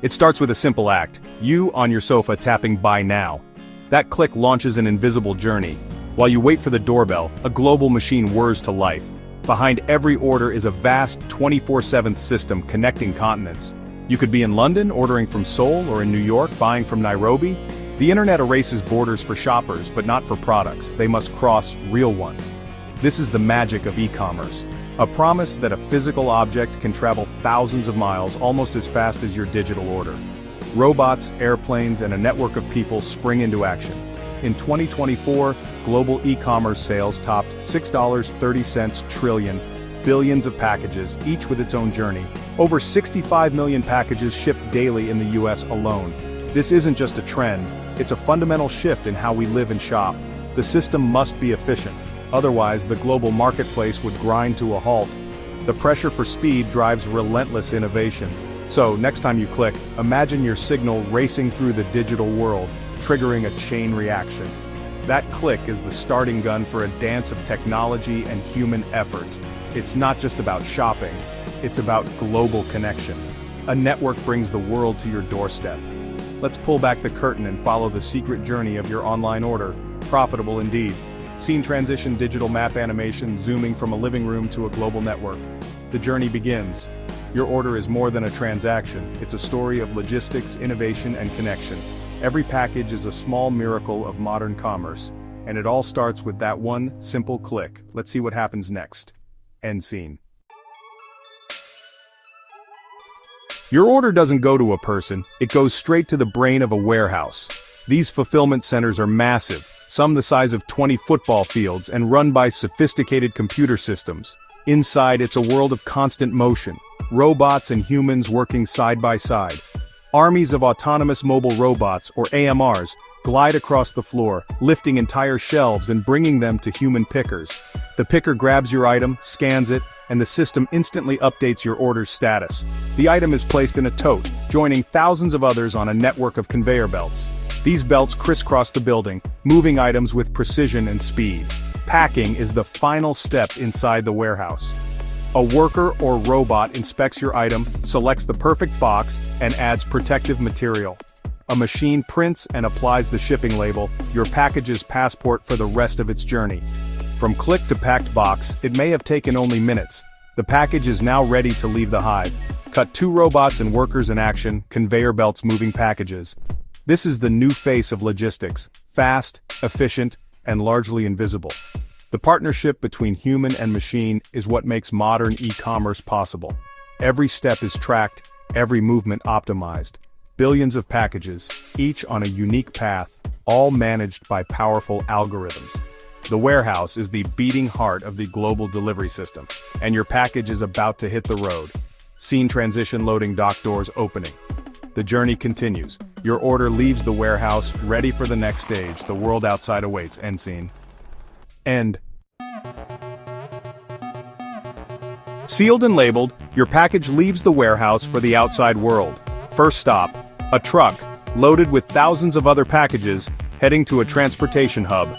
It starts with a simple act, you on your sofa tapping buy now. That click launches an invisible journey. While you wait for the doorbell, a global machine whirs to life. Behind every order is a vast 24/7 system connecting continents. You could be in London ordering from Seoul or in New York buying from Nairobi. The internet erases borders for shoppers, but not for products. They must cross real ones. This is the magic of e-commerce. A promise that a physical object can travel thousands of miles almost as fast as your digital order. Robots, airplanes, and a network of people spring into action. In 2024, global e-commerce sales topped $6.30 trillion, billions of packages, each with its own journey. Over 65 million packages shipped daily in the US alone. This isn't just a trend, it's a fundamental shift in how we live and shop. The system must be efficient. Otherwise, the global marketplace would grind to a halt. The pressure for speed drives relentless innovation. So, next time you click, imagine your signal racing through the digital world, triggering a chain reaction. That click is the starting gun for a dance of technology and human effort. It's not just about shopping, it's about global connection. A network brings the world to your doorstep. Let's pull back the curtain and follow the secret journey of your online order. Profitable indeed. Scene transition digital map animation zooming from a living room to a global network. The journey begins. Your order is more than a transaction, it's a story of logistics, innovation, and connection. Every package is a small miracle of modern commerce, and it all starts with that one simple click. Let's see what happens next. End scene. Your order doesn't go to a person, it goes straight to the brain of a warehouse. These fulfillment centers are massive, some the size of 20 football fields and run by sophisticated computer systems. Inside, it's a world of constant motion, robots and humans working side by side. Armies of autonomous mobile robots, or AMRs, glide across the floor, lifting entire shelves and bringing them to human pickers. The picker grabs your item, scans it, and the system instantly updates your order's status. The item is placed in a tote, joining thousands of others on a network of conveyor belts. These belts crisscross the building, moving items with precision and speed. Packing is the final step inside the warehouse. A worker or robot inspects your item, selects the perfect box, and adds protective material. A machine prints and applies the shipping label, your package's passport for the rest of its journey. From click to packed box, it may have taken only minutes. The package is now ready to leave the hive. Cut 2 robots and workers in action, conveyor belts moving packages. This is the new face of logistics, fast, efficient, and largely invisible. The partnership between human and machine is what makes modern e-commerce possible. Every step is tracked, every movement optimized. Billions of packages, each on a unique path, all managed by powerful algorithms. The warehouse is the beating heart of the global delivery system, and your package is about to hit the road. Scene transition loading, dock doors opening. The journey continues. Your order leaves the warehouse, ready for the next stage. The world outside awaits. End scene. End. Sealed and labeled, your package leaves the warehouse for the outside world. First stop, a truck, loaded with thousands of other packages, heading to a transportation hub.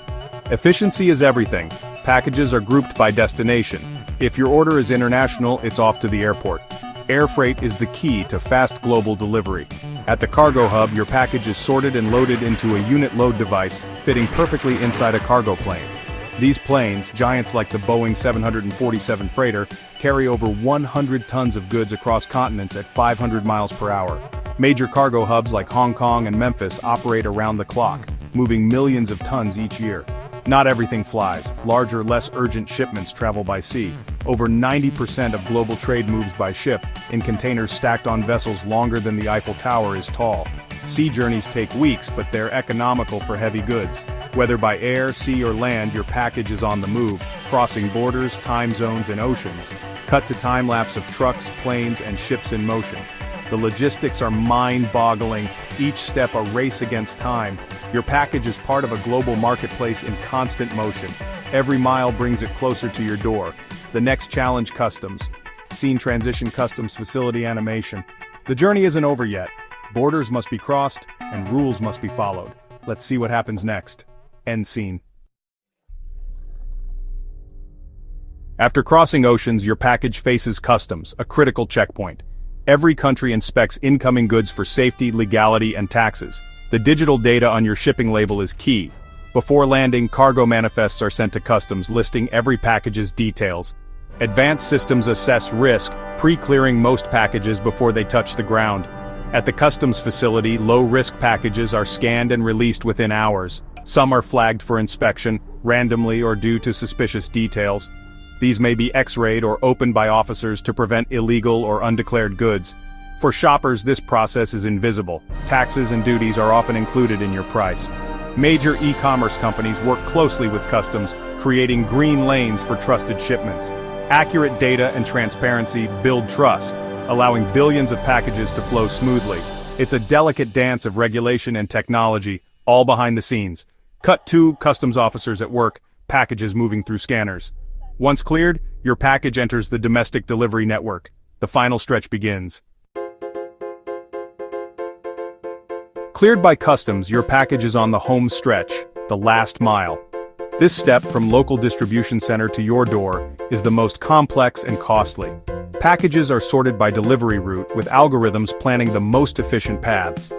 Efficiency is everything. Packages are grouped by destination. If your order is international, it's off to the airport. Air freight is the key to fast global delivery. At the cargo hub, your package is sorted and loaded into a unit load device, fitting perfectly inside a cargo plane. These planes, giants like the Boeing 747 freighter, carry over 100 tons of goods across continents at 500 miles per hour. Major cargo hubs like Hong Kong and Memphis operate around the clock, moving millions of tons each year. Not everything flies. Larger, less urgent shipments travel by sea. Over 90% of global trade moves by ship, in containers stacked on vessels longer than the Eiffel Tower is tall. Sea journeys take weeks, but they're economical for heavy goods. Whether by air, sea, or land, your package is on the move, crossing borders, time zones, and oceans. Cut to time-lapse of trucks, planes, and ships in motion. The logistics are mind-boggling, each step a race against time. Your package is part of a global marketplace in constant motion. Every mile brings it closer to your door. The next challenge, customs. Scene transition, customs facility animation. The journey isn't over yet. Borders must be crossed, and rules must be followed. Let's see what happens next. End scene. After crossing oceans, your package faces customs, a critical checkpoint. Every country inspects incoming goods for safety, legality, and taxes. The digital data on your shipping label is key. Before landing, cargo manifests are sent to customs listing every package's details. Advanced systems assess risk, pre-clearing most packages before they touch the ground. At the customs facility, low-risk packages are scanned and released within hours. Some are flagged for inspection, randomly or due to suspicious details. These may be X-rayed or opened by officers to prevent illegal or undeclared goods. For shoppers, this process is invisible. Taxes and duties are often included in your price. Major e-commerce companies work closely with customs, creating green lanes for trusted shipments. Accurate data and transparency build trust, allowing billions of packages to flow smoothly. It's a delicate dance of regulation and technology, all behind the scenes. Cut to customs officers at work, packages moving through scanners. Once cleared, your package enters the domestic delivery network. The final stretch begins. Cleared by customs, your package is on the home stretch, the last mile. This step from local distribution center to your door is the most complex and costly. Packages are sorted by delivery route with algorithms planning the most efficient paths.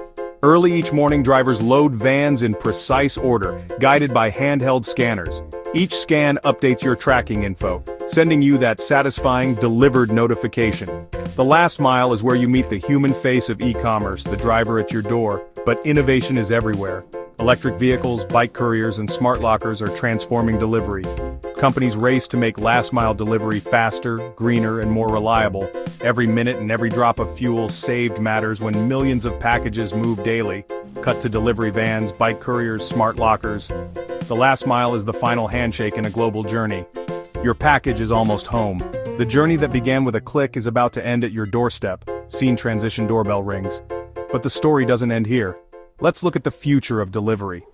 Early each morning, drivers load vans in precise order, guided by handheld scanners. Each scan updates your tracking info, sending you that satisfying delivered notification. The last mile is where you meet the human face of e-commerce, the driver at your door, but innovation is everywhere. Electric vehicles, bike couriers, and smart lockers are transforming delivery. Companies race to make last-mile delivery faster, greener, and more reliable. Every minute and every drop of fuel saved matters when millions of packages move daily. Cut to delivery vans, bike couriers, smart lockers. The last mile is the final handshake in a global journey. Your package is almost home. The journey that began with a click is about to end at your doorstep. Scene transition doorbell rings. But the story doesn't end here. Let's look at the future of delivery.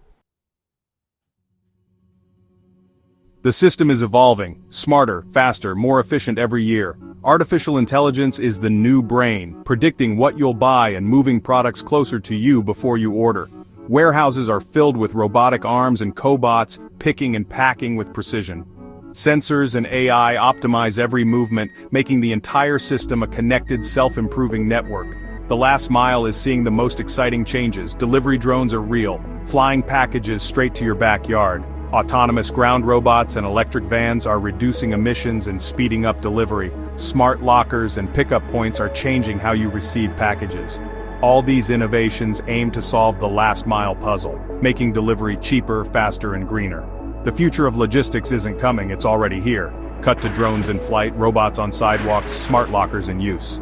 The system is evolving, smarter, faster, more efficient every year. Artificial intelligence is the new brain, predicting what you'll buy and moving products closer to you before you order. Warehouses are filled with robotic arms and cobots, picking and packing with precision. Sensors and AI optimize every movement, making the entire system a connected, self-improving network. The last mile is seeing the most exciting changes. Delivery drones are real, flying packages straight to your backyard. Autonomous ground robots and electric vans are reducing emissions and speeding up delivery. Smart lockers and pickup points are changing how you receive packages. All these innovations aim to solve the last-mile puzzle, making delivery cheaper, faster, and greener. The future of logistics isn't coming, it's already here. Cut to drones in flight, robots on sidewalks, smart lockers in use.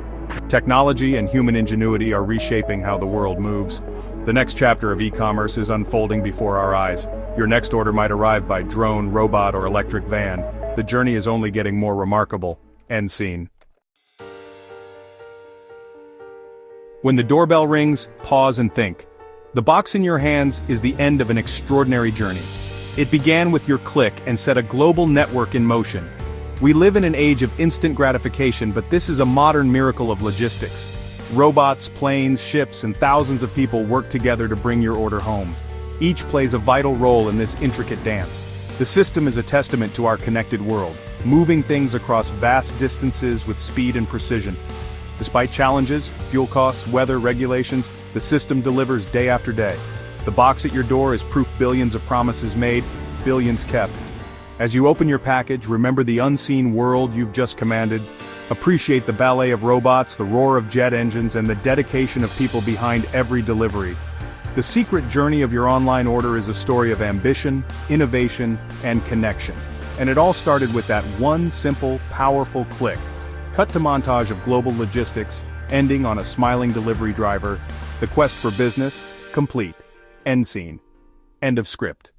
Technology and human ingenuity are reshaping how the world moves. The next chapter of e-commerce is unfolding before our eyes. Your next order might arrive by drone, robot, or electric van. The journey is only getting more remarkable. End scene. When the doorbell rings, pause and think. The box in your hands is the end of an extraordinary journey. It began with your click and set a global network in motion. We live in an age of instant gratification, but this is a modern miracle of logistics. Robots, planes, ships, and thousands of people work together to bring your order home. Each plays a vital role in this intricate dance. The system is a testament to our connected world, moving things across vast distances with speed and precision. Despite challenges, fuel costs, weather, regulations, the system delivers day after day. The box at your door is proof billions of promises made, billions kept. As you open your package, remember the unseen world you've just commanded. Appreciate the ballet of robots, the roar of jet engines, and the dedication of people behind every delivery. The secret journey of your online order is a story of ambition, innovation, and connection. And it all started with that one simple, powerful click. Cut to montage of global logistics, ending on a smiling delivery driver. The quest for business, complete. End scene. End of script.